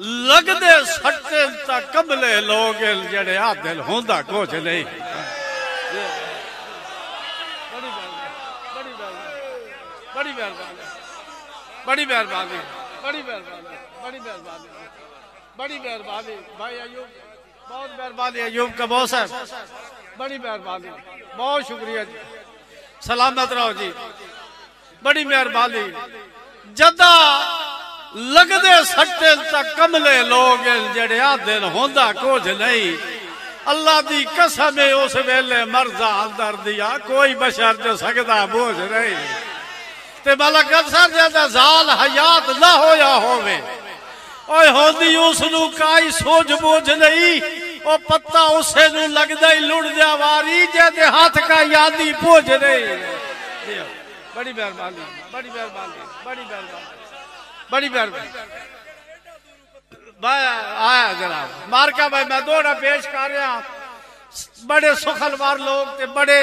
لگ دے سٹے تا کملے لوگ جڑے عادل ہوندا کچھ نہیں بڑی مہربانی بڑی مہربانی بڑی مہربانی بڑی مہربانی بڑی مہربانی بھائی ایوب بہت مہربانی ایوب کا بہت صاحب بڑی مہربانی بہت شکریہ جی سلامت رہو جی بڑی مہربانی جدا لگ دے سٹے تا کملے لوگ جڑے عادل ہوندا کچھ نہیں اللہ دی قسم اس ویلے مرزا اندر دیا کوئی بشر جو سکدا بوجھ نہیں تے ملک افسر جدا زال حیات نہ ہویا ہووے اوے ہوندی اس نو کائی سوج بوجھ نہیں او پتہ اسے نو لگدا ہی لڑ دیا واری جے ہاتھ کا یادی بوجھ نہیں بڑی مہربانی بڑی مہربانی بڑی مہربانی بڑی مہربانی آیا جناب مارکا بھائی میں دوڑا پیش کر رہا بڑے سخلوار لوگ تے بڑے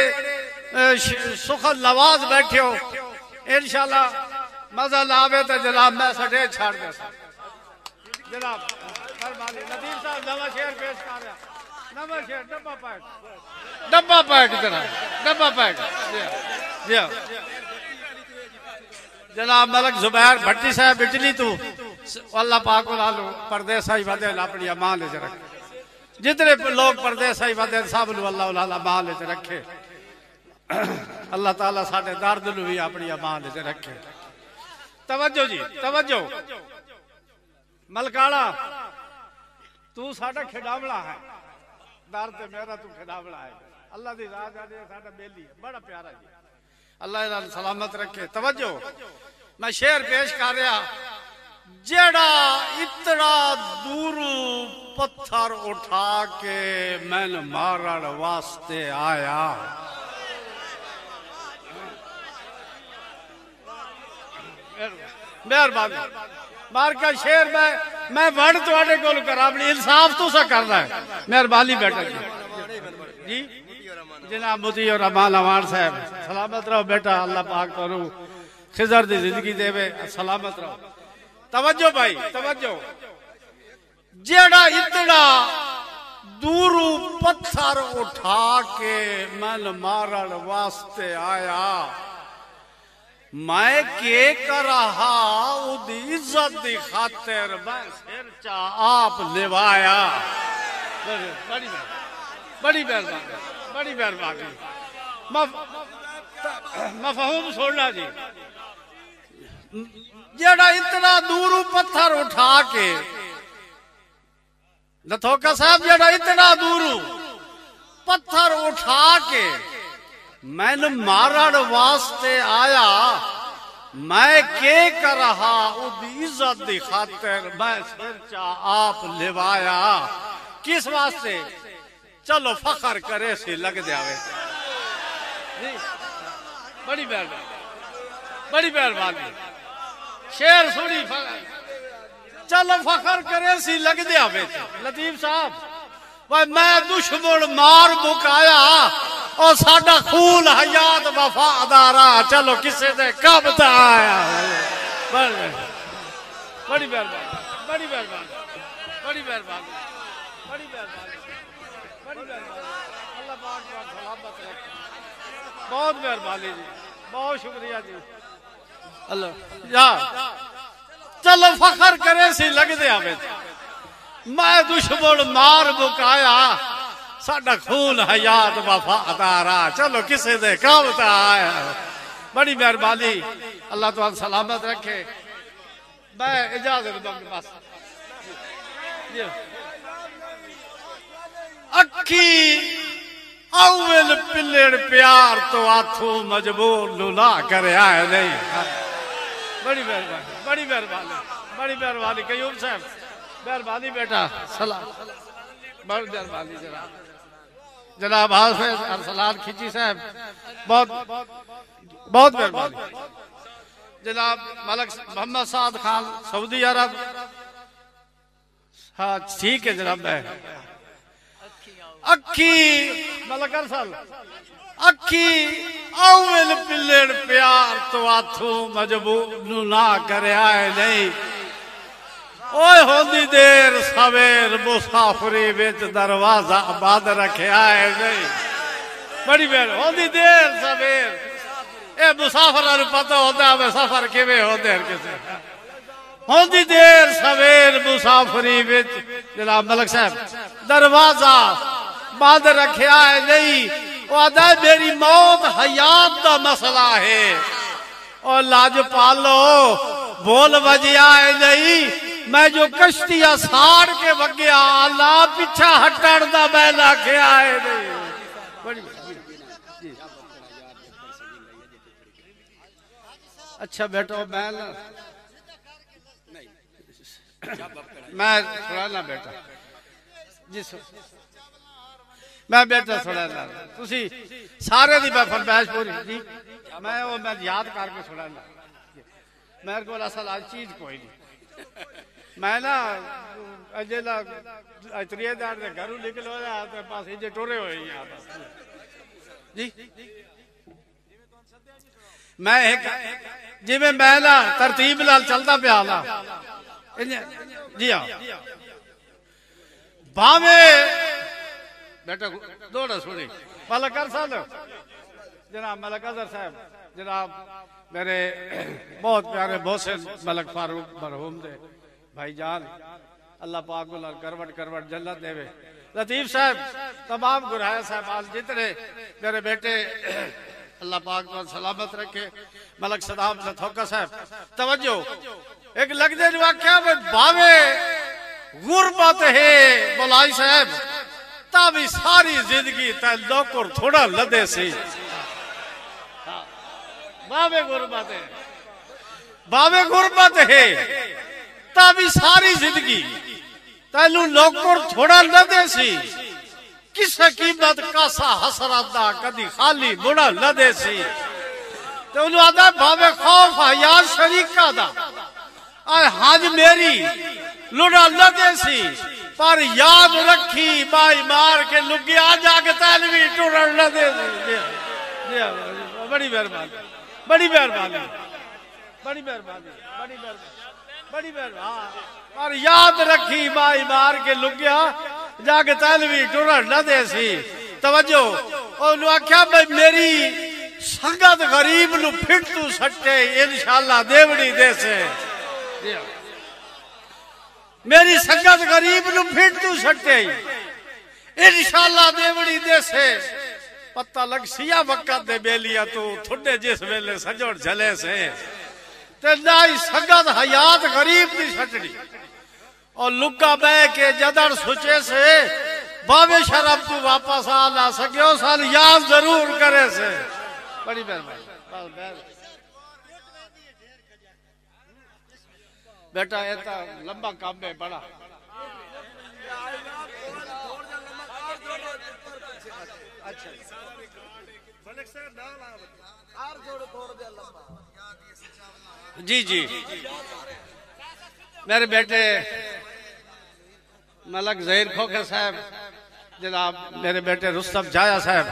سخل نواز بیٹھے ہو انشاءاللہ مزہ لاوے تو جناب میں سٹے چھاڑ دے سا جناب مہربانی ندیم صاحب نواں شعر پیش کر رہا نواں شعر ڈبہ پیک جناب ڈبہ پیک جی جناب ملک زبیر بھٹی صاحب اٹلی تو اللہ پاک لالو پردیسہ ہی ودے اپنی امان لے رکھے جتنے لوگ پردیسہ ہی ودے سب لو اللہ امان لے رکھے اللہ تعالیٰ ساڑھے درد لو بھی اپنی امان لے رکھے توجہ جی توجہ ملکاڑا تو ساڑھا کھڑاوڑا ہے درد میرا تو کھڑاوڑا ہے اللہ دی راہ جانے ساڑھا بیلی ہے بڑا پیارا جی اللہ تعالیٰ سلامت رکھے توجہ میں شعر پیش کر رہا جڑا اتنا دور پتھر اٹھا کے میں نے مارن واسطے آیا مہربانی مار کا شعر میں وڑ تواڈے کول کراں اپنی انصاف تو سا کرنا ہے مہربانی بیٹا جی جناب مدی اور امان امان صاحب سلامت رہو بیٹا اللہ پاک تو خضر دی زندگی دے وے سلامت رہو توجہ بھائی توجہ جیڑا اتنا دورو پتھر اٹھا کے من مارن واسطے آیا میں کے کر رہا اُدھی عزت دی خاطر میں سر چا آپ لوایا بڑی مہربانی بڑی مہربانی مفہوم سننا جی جڑا اتنا دورو پتھر اٹھا کے نتھوکا صاحب جڑا اتنا دورو پتھر اٹھا کے میں نے مارن واسطے آیا میں کے کر رہا اُدھی عزت دی خاطر میں سر چا آپ لوایا کس واسطے چلو فخر کرے سی لگ دیاوے بڑی مہربانی بڑی مہربانی شعر سنی چلو فخر کرے سی لگ دیاوے لطیف صاحب میں دشمن مار بکایا اور ساڈا خون حیات وفادارا چلو کسے دے کب تا آیا بڑی مہربانی بڑی مہربانی بڑی مہربانی بڑی مہربانی اللہ پاک سلامت رکھے بہت مہربانی جی بہت شکریہ جی اللہ یا چلو فخر کرے سی لگ دے آوے میں دشمن مار بکایا ساڈا خون حیات وفادارا چلو کسے دے کام تا آیا بڑی مہربانی اللہ تعالی سلامت رکھے میں اجازت دوں بس اکھی اول پلڑ پیار تو آتھو مجبور لولا کرے آئے نہیں بڑی مہربانی بڑی مہربانی بڑی مہربانی قیوم صاحب مہربانی بیٹا سلام بڑی مہربانی جناب حافظ ارسلان کھچی صاحب بہت بہت مہربانی جناب ملک محمد سعد خان سعودی عرب ہاں ٹھیک ہے جناب میں اکھی ملک ارسل اکھی اول پلڑ پیار تو آتھو مجبور نہ کرے آئے نہیں اوئے ہوندی دیر سویر مسافری وچ دروازہ بند رکھیا ہے نہیں بڑی بہن ہوندی دیر سویر اے مسافراں نوں پتہ ہوندا ہے سفر کیویں ہوندے ہر کسے ہوندی دیر سویر مسافری وچ جناب ملک صاحب دروازہ بند رکھیا ہے نہیں وہ آدھا میری موت حیات دا مسئلہ ہے اور لاج پالو بول وجیا ہے نہیں میں جو کشتیاں ساڑ کے وگیا اللہ پچھا ہٹڑ دا بیلا کیا ہے نہیں اچھا بیٹو میں سنانا بیٹا جس میں بیٹا سنانا تسی سارے دی میں فرمائش پوری جی میں یاد کر کے سنانا میرے کو اصل آج چیز کوئی نہیں میں نا اجلا اتریے دار دے گھروں نکل ہو جا تے پاس ہی ٹورے ہوئے یہاں جی میں ایک جی میں نا ترتیب نال چلدا پیا نا جی ہاں باویں بیٹا دوڑا سنی ملک ارسل جناب ملک اظہر صاحب جناب میرے بہت پیارے محسن ملک فاروق مرحوم دے بھائی جان اللہ پاک اللہ کروٹ کروٹ جنت دے لطیف صاحب تمام گرہائے صاحب جتنے میرے بیٹے اللہ پاک کو سلامت رکھے ملک صدام لطھوکہ صاحب توجہ ایک لگ دے جو واقعہ میں باوے غربت ہے مولائی صاحب تابی ساری زندگی تعلق اور تھوڑا لدے سی باوے غربت ہے باوے غربت ہے تابی ساری زندگی تعلق لوکر تھوڑا لدے سی کس حکیمت کاسا حسرت دا کدی خالی بڑا لدے سی تو انہوں آدھا باوے خوف حیات شریکہ دا آئے حاج میری لڑا لدے سی پر یاد رکھی بائی مار کے لگی آجا کے تعلیمی ٹوڑا لدے سی بڑی مہربانی بڑی مہربانی بڑی مہربانی بڑی مہربانی بڑی مہربانی پر یاد رکھی بائی مار کے لگیا جا کے تعلیمی ٹوڑا لدے سی توجہ اور انہوں آکھا بھئی میری سنگت غریب نو پھٹ تو سٹے انشاءاللہ دیوڑی دے سے میری سنگت غریب نو پھٹ تو سٹے انشاءاللہ دیوڑی دے سے پتہ لگ سیا وقت دے بیلیا تو تھوڑے جس ویلے سجوڑ جھلے سے تے نائی سنگت حیات غریب دی سٹڑی اور لکا بے کے جدر سچے سے باوے شرم تو واپس آنا سکیو سال یاد ضرور کرے سے بڑی مہربانی بیٹا ایتا لمبا کام ہے بڑا جی جی میرے بیٹے ملک ظہیر کھوکھر صاحب جناب میرے بیٹے رستم جایا صاحب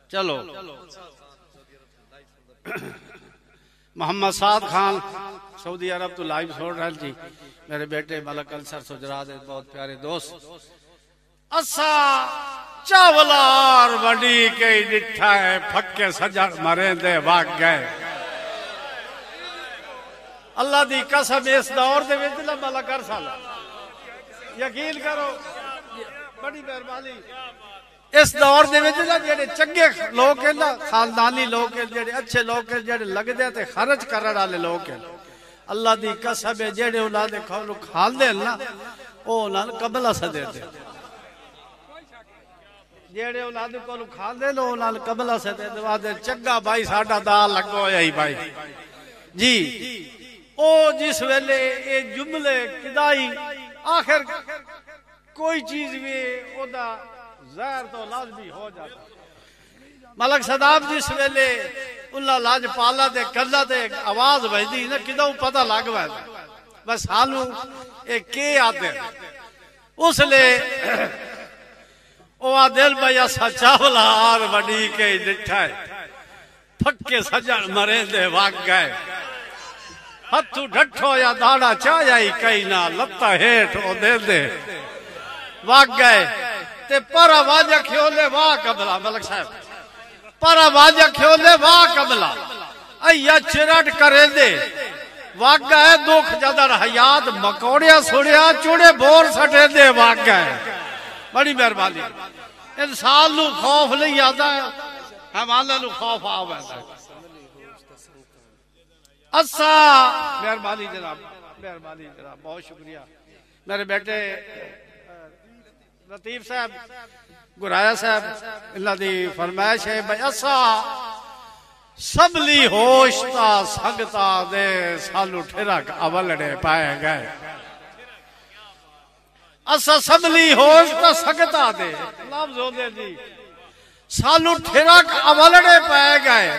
چلو محمد سعد خان سعودی عرب تو لائیو سوڑ رہا جی میرے بیٹے ملک انصر سجراد بہت پیارے دوست اسا چاولار وڈی کے ڈٹھا ہے پھکے سجر مریں دے واق گئے اللہ دی قسم اس دور دے وچ ملک ارسل یقین کرو بڑی مہربانی اس دور دے وچ جڑے چنگے لوگ ہیں نا خاندانی لوگ ہیں جڑے اچھے لوگ ہیں جڑے لگ دے تے خرچ کرن والے لوگ ہیں اللہ دی قسم ہے جڑے انہاں دے کھولو کھال دے نا او انہاں قبلہ سدے دے جڑے انہاں دے کولو کھال دے لو انہاں قبلہ سدے دے چنگا بھائی ساڈا دال لگو ہی بھائی جی او جس ویلے اے جملے کدائی آخر کوئی چیز بھی او دا زہر تو لازمی ہو جاتا ملک صدام جس ویلے اللہ لاج پالا دے کلا دے آواز بھجدی نا کدھوں پتہ لگ وے بس حالوں ایک کے آتے اس لئے او دل بھئی اسا چاولا آر وڈی کے ڈٹھا ہے پھکے سجن مرے دے واگ گئے ہتھو ڈھٹھو یا داڑا چاہیائی کئی نہ لتا ہیٹ او دے دے واگ گئے تے پرا واجہ کھیولے واہ قبلہ ملک صاحب پرا واجہ کھیولے واہ قبلہ ایا چرٹ کرے دے واگ گئے دکھ جدر حیات مکوڑیا سڑیا چوڑے بور سٹے دے واگ گئے بڑی مہربانی انسان نو خوف نہیں آتا ہے ہمانا نو خوف آوے اسا مہربانی جناب بہت شکریہ میرے بیٹے لطیف صاحب گرایا صاحب اللہ دی فرمائش ہے بھئی اسا سبلی ہوشتا سنگتا دے سالو ٹھرک اولڑے پائے گئے اسا سبلی ہوشتا سنگتا دے لفظ ہو دے جی سالو ٹھرک اولڑے پائے گئے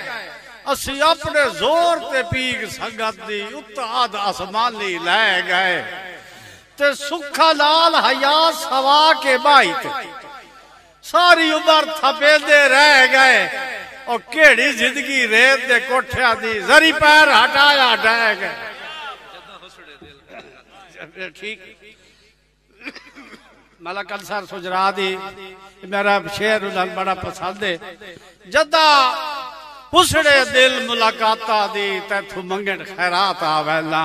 اسی اپنے زور تے پیگ سنگت دی اتحاد آسمانی لائے گئے تے سکھا لال حیات سوا کے بائی تے ساری عمر تھپے دے رہ گئے اور کیڑی زندگی ریت دے کوٹھیا دی زری پیر ہٹایا ہٹائے گئے ٹھیک ملک انصر سجرا دی میرا شعر انہوں بڑا پسند ہے جدہ پسڑے دل ملاقاتا دی تیتھو منگن خیرات آویلا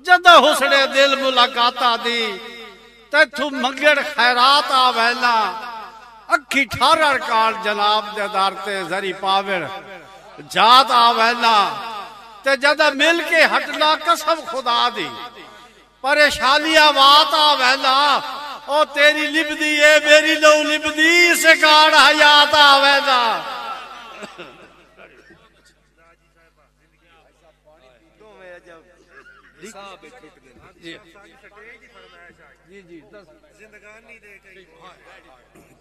جدہ حسڑے دل ملاقاتا دی تیتھو منگن خیرات آویلا اکھی ٹھارر کار جناب دے دارتے زری پاور جات آویلا تے جدہ مل کے ہٹنا قسم خدا دی پریشانی آوات آویلا او تیری لبدی اے میری لو لبدی سے کار حیات آویلا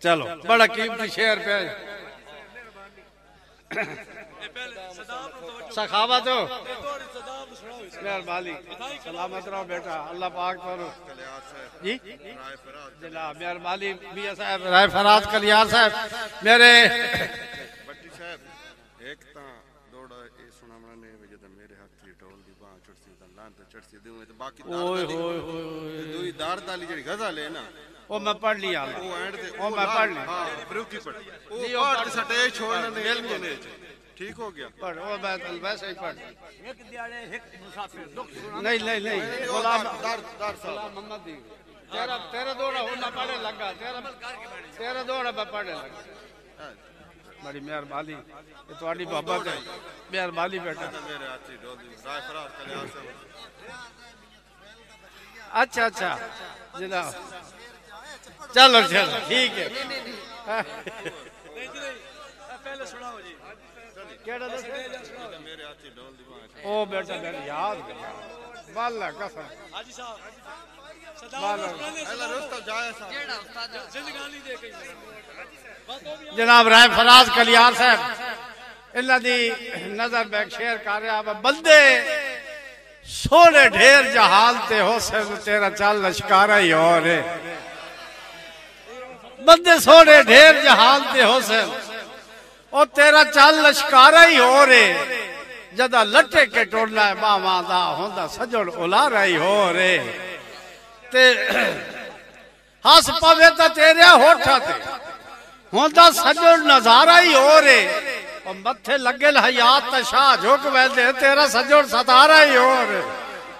چلو بڑا قیمتی شعر پہ سخاوت ہو مہربانی سلامت رہو بیٹا اللہ پاک کرو جی جناب مہربانی میاں صاحب رائے فراز کلیار صاحب میرے بٹی صاحب ایک تا دوڑا اے سنا مرانے وجہ میرے حق تھی ٹول دی باں چڑسی دا لان تے چڑسی دیوں تے باقی دوئی دار دالی جڑی غزل ہے نا وہ میں پڑھ لیا وہ میں پڑھ لیا ہاں بروکی پڑھ وہ پڑھ سٹے چھوڑنا نے ٹھیک ہو گیا پڑھ وہ میں ویسے ہی پڑھ ایک دیاڑے ایک مسافر نہیں غلام محمد دی تیرا دوڑا ہونا پڑھے لگا تیرا دوڑا میں پڑھے لگا بڑی مہربانی یہ تواڈی محبت ہے مہربانی بیٹا میرے ہاتھی ڈولی رائے فراز کلیار سے اچھا جناب چلو ٹھیک ہے پہلے سناؤ جی کیڑا دس میرے ہاتھی ڈول دی باں او بیٹا میں یاد کیا واللہ قسم حاجی صاحب جناب رائے فراز کلیار صاحب اللہ دی نظر بیک شیر کر رہا بندے سونے ڈھیر جہال تے ہو سے تیرا چال لشکارہ ہی ہو رہے بندے سونے ڈھیر جہال تے ہو سے اور تیرا چال لشکارہ ہی ہو رہے جدہ لٹے کے ٹوڑنا ہے باواں دا ہوندہ سجڑ اولا رہی ہو رہے تے ہاس پاوے تا تیرے ہوٹھا تے ہوندہ سجڑ نظارہ ہی ہو رہے اور متھے لگل حیات تا شاہ جھوک ویدے تیرا سجڑ ستارہ ہی ہو رہے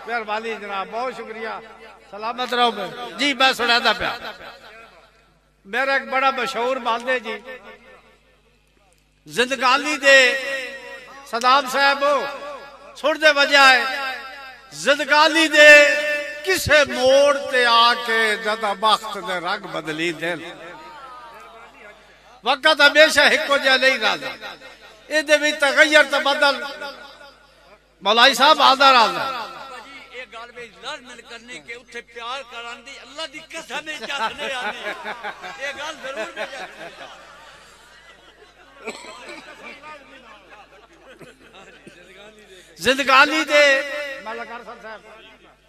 مہربانی جناب بہت شکریہ سلامت رہو میں جی میں سنا دا پیا میرا ایک بڑا مشہور باندے جی زندگانی دے صدام صاحب چھوڑ دے بجائے زندگانی دے کسے موڑ تے آکے جدہ بخت دے رنگ بدلی دل وقت ہمیشہ ہکو جا نہیں رہا اے دے بھی تغیر تبدل مولائی صاحب آدھا رہا ایک گال میں لڑ مل کرنے کے اتھے پیار کران دی اللہ دی قسم میں چاہنے آنے ایک گال ضرور میں جاتے زندگانی دے ملک ارسل صاحب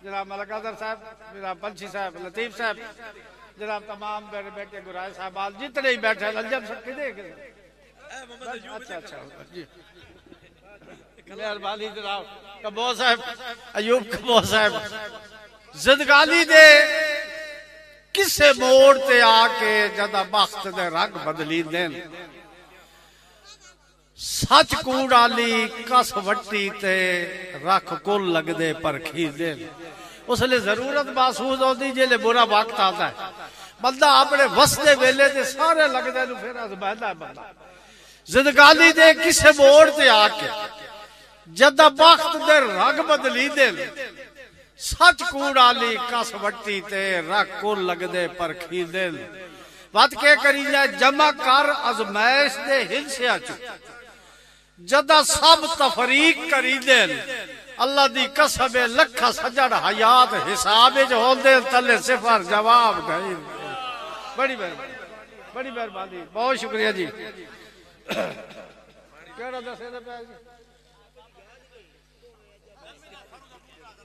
جناب ملک ارسل صاحب جناب پنچھی صاحب لطیف صاحب جناب تمام میرے بیٹے گرائے صاحبان جتنے ہی بیٹھے لنجم سب کے دے گئے اچھا اچھا جی مہربانی جناب کبو صاحب ایوب کبو صاحب زندگانی دے کسے موڑ تے آکے جدہ بخت دے رنگ بدلی دین سچ کوڑالی کس وٹی تے رکھ کل لگ دے پر کھی دین اس لئے ضرورت محسوس ہوتی جلے برا وقت آتا ہے بندہ اپنے وسطے ویلے دے سارے لگ دے نو پھر ازبہدہ ہے بندہ زندگانی دے کسے موڑ تے آکے جدہ بخت دے رنگ بدلی دین سچ کوڑالی کس وٹی تے رکھ کل لگ دے پر کھی دین بات کے کری جائے جمع کر ازمائش دے ہنسیا چو جدہ سب تفریق کری دین اللہ دی قسم لکھا سجڑ حیات حساب جو ہون دے تلے صفر جواب گئی بڑی مہربانی بہت شکریہ جی کیڑا دسے دے پہ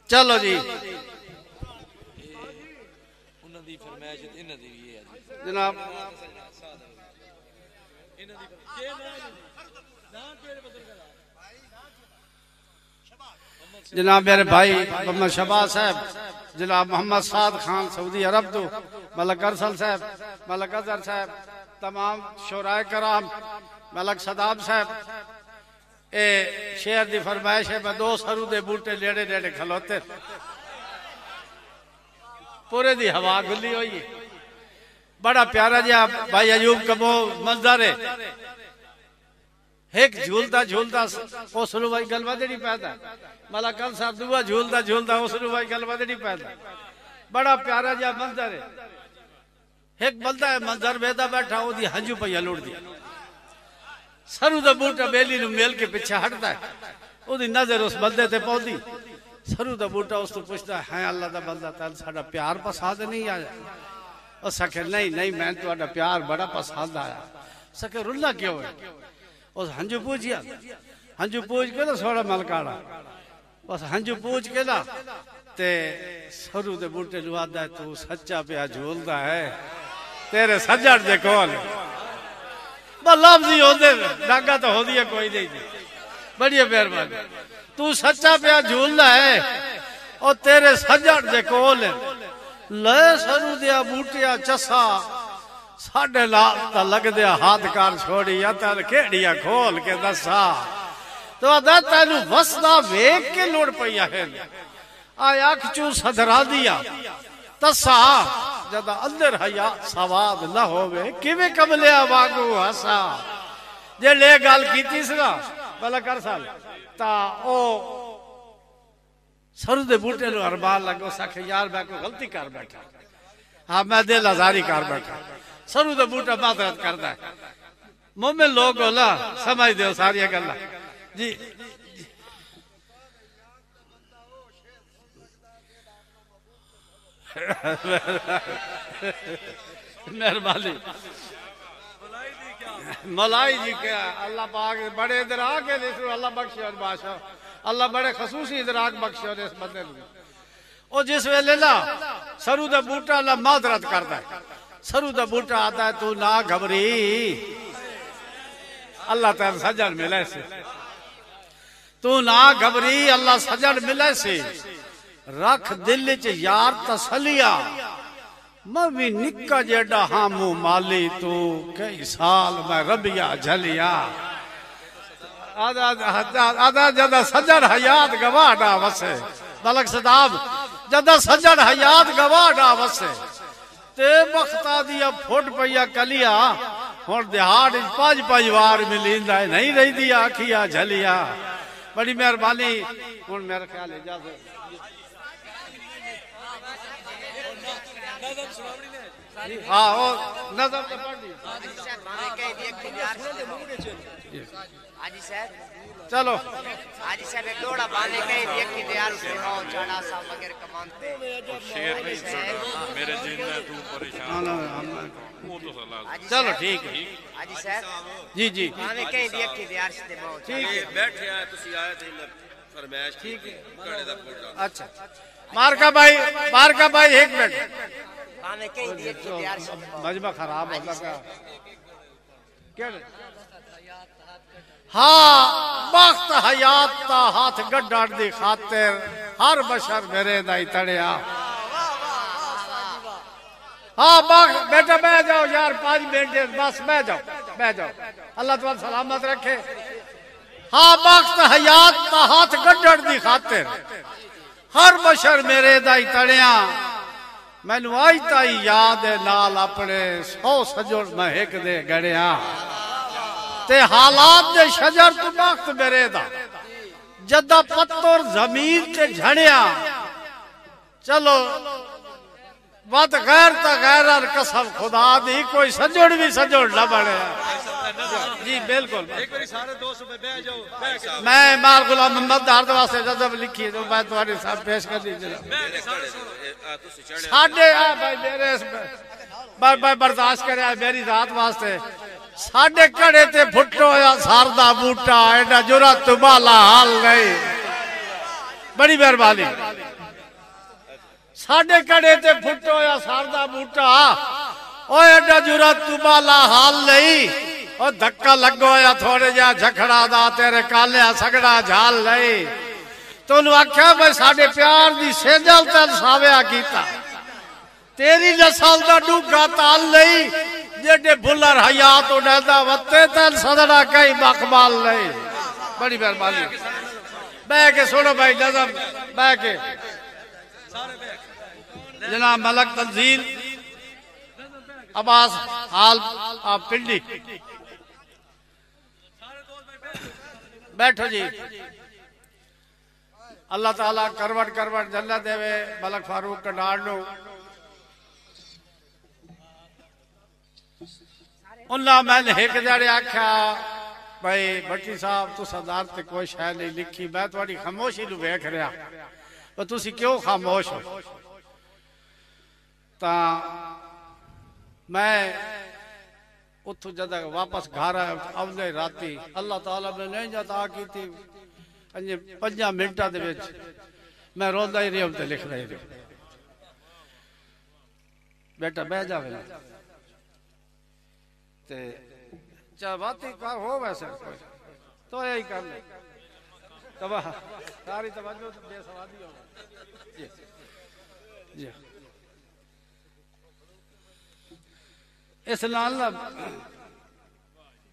چلو جی جناب جناب میرے بھائی محمد شہباز صاحب جناب محمد سعد خان سعودی عرب تو ملک ارسل صاحب ملک اظہر صاحب تمام شورائے کرام ملک صدام صاحب اے شہر دی فرمائش ہے میں 2 سرو دے بوٹے لیڑے لیڑے کھلوتے پورے دی ہوا گلی ہوئی ہے بڑا پیارا جہاں بھائی ایوب کبو منظر ہے ایک جھولتا جھولتا اسلو بھائی گلوہ دے نہیں پیدا ملک ال صاحب دعا جھولتا جھولتا اسلو بھائی گلوہ دے نہیں پیدا بڑا پیارا جہاں منظر ہے ایک بندہ ہے منظر بیدا بیٹھا ہو دی ہنجو پہ لوڑ دیا سرو دا بوٹا بیلی نو میل کے پیچھے ہٹتا ہے او دی نظر اس بندے تے پہنچی سرو دا بوٹا اس تو پوچھتا ہے اللہ دا بندہ تعالی ساڑا پیار پسند نہیں آیا اس سکھے نہیں میں تو آڑا پیار بڑا پسند آیا سکھے رلا کیوں ہے اس ہنجو پوچھیا ہنجو پوچھ کے نا سوڑا ملکاڑا اس ہنجو پوچھ کے نا تے سرو دے بوٹے لوادہ ہے تو سچا پیا جھولتا ہے تیرے سجڑ دے کول بس لفظی ہو دے ڈاگا تو ہو دیا کوئی نہیں بڑی مہربانی تو سچا پیا جھولتا ہے اور تیرے سجڑ دے کول لے سرو دیا بوٹیا چسا ساڑھے لاتا لگ دیا ہاتھ کار چھوڑی یا تر کھیڑیا کھول کے دسا تو ادا تینو وسدا ویک کے لوڑ پیا ہے آیا کچو صدرا دیا تسا جدا اندر حیا سواد نہ ہوئے کیویں کملیا واگو ہسا جے لے گال کی تیسرا بلا کر سال تا او سرو دے بوٹے لو اربال لگو ساکھے یار میں کو غلطی کر بیٹھا ہاں میں دل ازاری کر بیٹھا سرو دے بوٹا معذرت کرتا ہے مومن لوگ ہولا سمجھ دیو ساری گلا جی مہربانی ملائی جی کیا اللہ پاک بڑے ادراک ہے اللہ بخشے اور بادشاہ اللہ بڑے خصوصی ادراک بخشے اور اس بندے لوگ اور جس ویلے لا سرو دا بوٹا اللہ معذرت کرتا ہے سرو دا بوٹا آتا ہے تو نہ گھبری اللہ تعالی سجڑ ملے سے تو نہ گھبری اللہ سجڑ ملے سے رکھ دل چ یار تسلیا میں بھی نکا جیڑا ہامو مالی تو کئی سال میں ربیا جھلیا آدھا جدہ سجڑ حیات گواڑا وسے ملک صداب جدہ سجڑ حیات گواڑا وسے تے بختا دیا پھوٹ پیا کلیا اور دہاڑ 5 وار ملیندہ ہے نہیں رہی دیا آکھیا جھلیا بڑی مہربانی اور میرا خیال اجازت ہاں اور نظر تے پڑھ دی آجی صاحب چلو آجی صاحب ایک دوڑا بانے کہیں دیکھ کی دیار سے ہاں چڑھا صاحب وغیر کمانتے شیر نہیں میرے جن میں تو پریشان چلو ٹھیک ہے آجی صاحب جی جی بانے کہیں دیکھ کی دیار سے ہاں ٹھیک ہے بیٹھے آئے تسی آئے تھے فرمائش ٹھیک ہے اچھا مارکا بھائی ایک منٹ بانے کہیں دی ایک تیار سے مجمع خراب ہوتا کیا ہاں بخت حیات تا ہاتھ گڈڑ دی خاطر ہر بشر میرے دائی تڑیا ہاں بیٹا بہ جاؤ یار 5 منٹ بس بہ جاؤ اللہ تعالی سلامت رکھے ہاں بخت حیات تا ہاتھ گڈڑ دی خاطر ہر بشر میرے دائی تڑیا مینو آئی تائی یاد نال اپنے 100 سجڑ میں ایک دے گڑیا تے حالات دے شجر تو بخت میرے دا جدہ پتر زمین تے جھڑیا چلو بات غیر تا غیر قسم خدا دی کوئی سجڑ بھی سجڑ نہ بڑھے جی بالکل میں مال غلام محمد دارد واسطے جذب لکھی ہے جو میں تمہاری صاحب پیش کر دیجئے ساڑھے بھائی میرے بھائی برداشت کرے میری ذات واسطے ساڑھے کڑے تے پھٹو یا ساردہ بوٹا ایڈا جرات بالا حال نہیں بڑی مہربانی ساڑھے کڑے تے پھٹو یا ساردہ بوٹا اوہ ایڈا جرات بالا حال نہیں اور دھکا لگو یا تھوڑے جا جھکڑا دا تیرے کالیا سگڑا جھال نہیں تو انہوں آکھا بھائی ساڑھے پیار دی سیجل تل ساویا کیتا تیری نسل دا ڈوگا تال نہیں جیڑے بھلر حیات اڈیدہ وطے تل صدرہ کئی مقبال نہیں بڑی مہربانی بہ کے سنو بھائی نظم بہ کے جناب ملک تنزیل عباس حال آپ پنڈی بیٹھو جی اللہ تعالیٰ کروٹ جنت دے وے ملک فاروق کا ڈاڑنو انہاں میں نے ایک جاڑے آکھا بھائی بٹی صاحب تو صدار تے کوئی شاید نہیں لکھی میں تھوڑی خاموشی نو بیکھ رہا تو تسی کیوں خاموش ہو تا میں اتھو جدہ واپس گھارا اولے راتی اللہ تعالیٰ میں نہیں جاتا کی تھی 5 منٹا دے وچ میں روندہ ہی رہا ہوں تے لکھ رہی رہا بیٹا بہ جاوے نا تے چاہ باتی کار ہو ویسے کوئی تو یہی کر لیں تباہ ساری توجہ بے سوادی ہوگا جی جی اس نال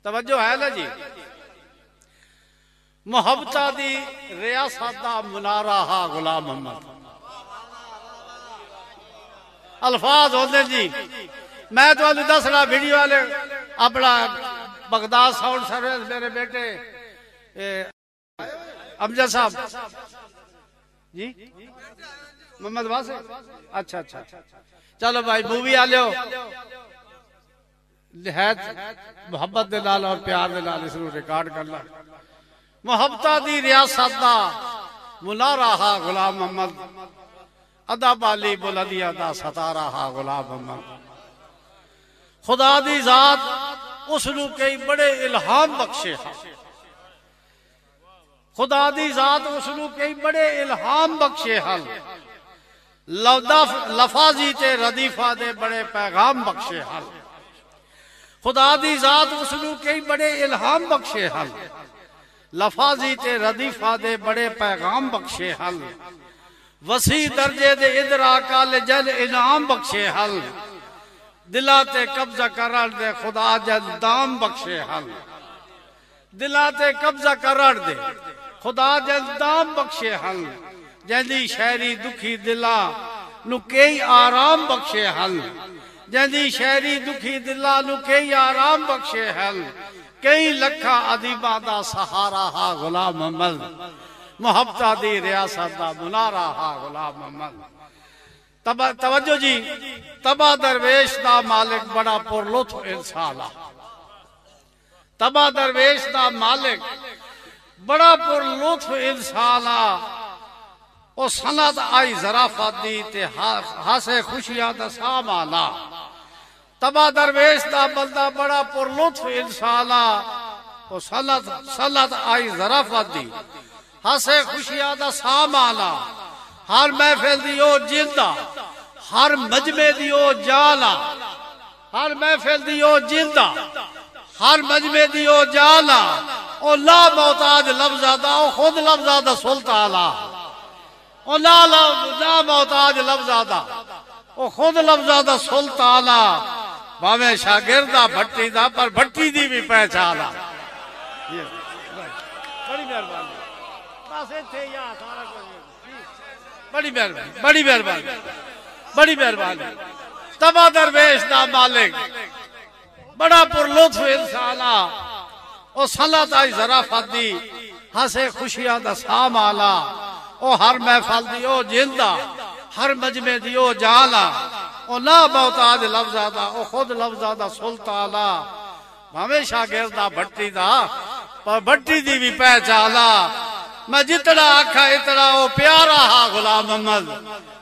توجہ ہے نا جی محبتہ دی ریاست دا منارہ ہا غلام محمد الفاظ ہوتے جی میں تو آلو 10 ویڈیو والے اپنا بغداد ساؤنڈ سروس میرے بیٹے امجد صاحب جی محمد واسف اچھا چلو بھائی مووی آ لیو نہایت محبت دے نال اور پیار دے نال اس نو ریکارڈ کرنا محبتہ دی ریاست دا منارہ ہا غلام محمد ادا بالی بلندی ادا ستارہ ہا غلام محمد خدا دی ذات اس نو کئی بڑے الہام بخشے ہاں خدا دی ذات اس نو کئی بڑے الہام بخشے ہاں لفاظی تے ردیفہ دے بڑے پیغام بخشے ہاں خدا دی ذات اس نو کئی بڑے الہام بخشے ہاں لفاظی تے ردیفہ دے بڑے پیغام بخشے ہاں وسیع درجے دے ادراکا لے جل انعام بخشے ہاں دلہ تے قبضہ کرار دے خدا جل دام بخشے ہاں دلہ تے قبضہ کرار دے خدا جل دام بخشے ہاں جہدی شہری دکھی دلہ نو کئی آرام بخشے ہاں جہدی شہری دکھی دلہ نو کئی آرام بخشے ہاں کئی لکھا عدیبہ دا سہارا ہا غلام محمد محبتہ دی ریاست دا منارہ ہا غلام محمد توجہ جی تبا درویش دا مالک بڑا پر لطف انسانا تبا درویش دا مالک بڑا پر لطف انسانا او سند آئی ظرافت دی تے ہاسے خوشیاں دا سامانا تبا درویش دا بندہ بڑا پر لطف انسانا او سند آئی ظرافت دی ہاسے خوشیاں دا سامانا ہر محفل دی او جلدہ ہر مجمع دیو جالا ہر محفل دیو جلدہ ہر مجمع دیو جالا او لا محتاج لفظہ دا او خود لفظہ دا سلطالا او لا محتاج لفظہ دا او خود لفظہ دا سلطالا باویں شاگردہ بھٹی دا پر بھٹی دی بھی پہچانا بڑی مہربانی بس اتھے یا سارا بڑی مہربانی بڑی مہربانی بڑی مہربانی تبا درویش دا مالک بڑا پر لطف انسانا او صلات آئی ذرافت دی ہسے خوشیاں دا سام آلا او ہر محفل دی او جلدہ ہر مجمع دی او جالا او لا محتاج لفظہ دا او خود لفظہ دا سلطانا ہمیشہ گردہ بھٹی دا پر بھٹی دی بھی پہچالا میں جتنا آکھا اتنا او پیارا ہا غلام محمد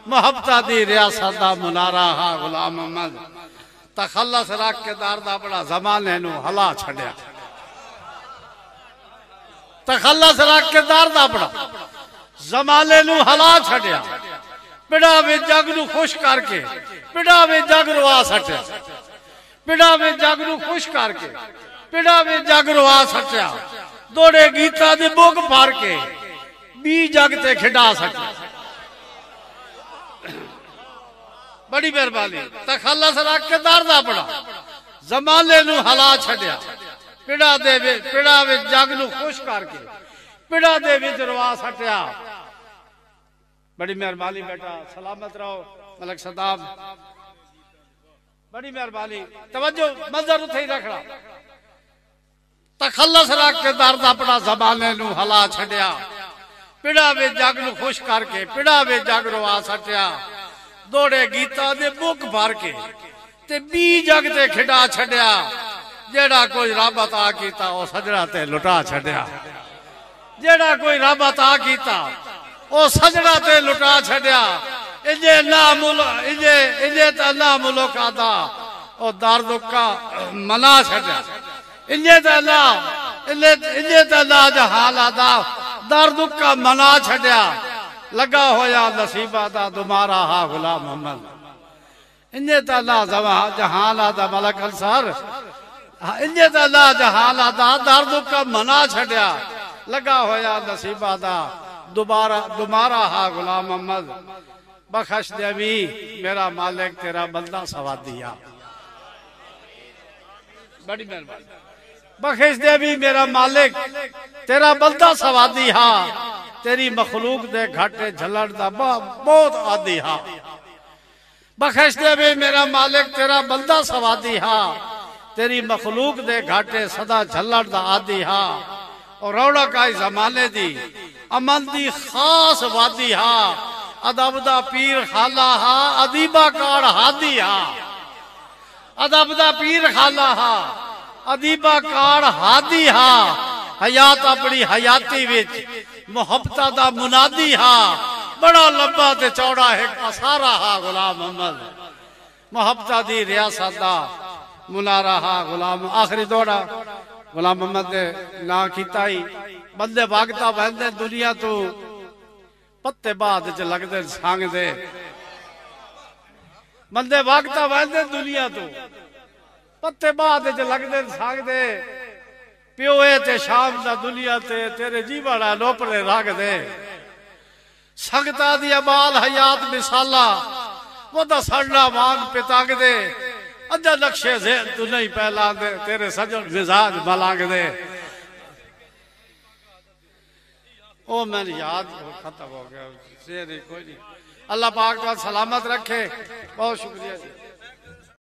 محبتہ دی ریاست دا منارا ہا غلام محمد تخلص رکھ کے دار دا بڑا زمانے نو ہلا چھڑیا تخلص رکھ کے دار دا بڑا زمانے نو ہلا چھڑیا پڑا میں جگ نو خوش کر کے پڑا میں جگ روا سٹیا پڑا میں جگ نو خوش کر کے پڑا میں جگ روا سٹیا دوڑے گیتا دے بوگ پار کے بی جگ تے کھڈا سٹیا بڑی مہربانی تخلص رکھ کے دار دا پڑا زمانے نو ہلا چھڈیا پڑا وچ جگ نو خوش کر کے پڑا دے وچ روا سٹیا بڑی مہربانی بیٹا سلامت رہو ملک صدام بڑی مہربانی توجہ منظر اتھے ہی رکھنا تخلص رکھ کے دار دا پڑا زمانے نو ہلا چھڈیا پڑا وچ جگ نو خوش کر کے پڑا وچ جگ روا سٹیا دوڑے گیتا دے بک بھر کے تے بی جگ تے کھڈا چھڈیا جیڑا کوئی رب عطا کیتا او سجڑا تے لٹا چھڈیا جیڑا کوئی رب عطا کیتا او سجڑا تے لٹا چھڈیا انجے تا نا ملک آتا او دار دکا منا چھڈیا انجے تا نا جہال آتا دار دکا منا چھڈیا لگا ہویا نصیبہ دا دمارا ہا غلام محمد انجے تا لا جہان آدھا ملک انصار انجے تا لا جہان آدھا دردو کا منا چھڑیا لگا ہویا نصیبہ دا دمارا ہا غلام محمد بخش دے بھی میرا مالک تیرا بندہ سواد دیا بڑی مہربانی بخش دے بھی میرا مالک تیرا بندہ سواد دیا تیری مخلوق دے گھاٹے جھلڑ دا بہت آدھی ہاں بخش دے بھی میرا مالک تیرا بندہ سوادی ہاں تیری مخلوق دے گھاٹے صدا جھلڑ دا آدھی ہاں اور روڑا کائی زمانے دی امن دی خاص وادی ہاں ادب دا پیر خالہ ہاں ادیبہ کار ہادی ہاں ادب دا پیر خالہ ہاں ادیبہ کار ہادی ہاں حیات اپنی حیاتی وچ محبتہ دا منادی ہاں بڑا لمبا تے چوڑا ایک مسارا ہاں غلام محمد محبتہ دی ریاست دا منارا ہاں غلام آخری دوڑا غلام محمد دے نا کیتا ہی بندے بھاگتا بہندے دنیا تو پتے بعد چ لگ دے سانگ دے بندے بھاگتا بہندے دنیا تو پتے بعد چ لگ دے سانگ دے پیوے تے شام دا دنیا تے تیرے جیوانا لوپرے راگ دے سنگتا دی عمال حیات مثالہ وہ دا سڑنا مانگ پتاگ دے اجا نقشے ذہن تو نہیں پہلا دے تیرے سجن مزاج ملانگ دے او میں نے یاد ختم ہو گیا کوئی نہیں اللہ پاک کا سلامت رکھے بہت شکریہ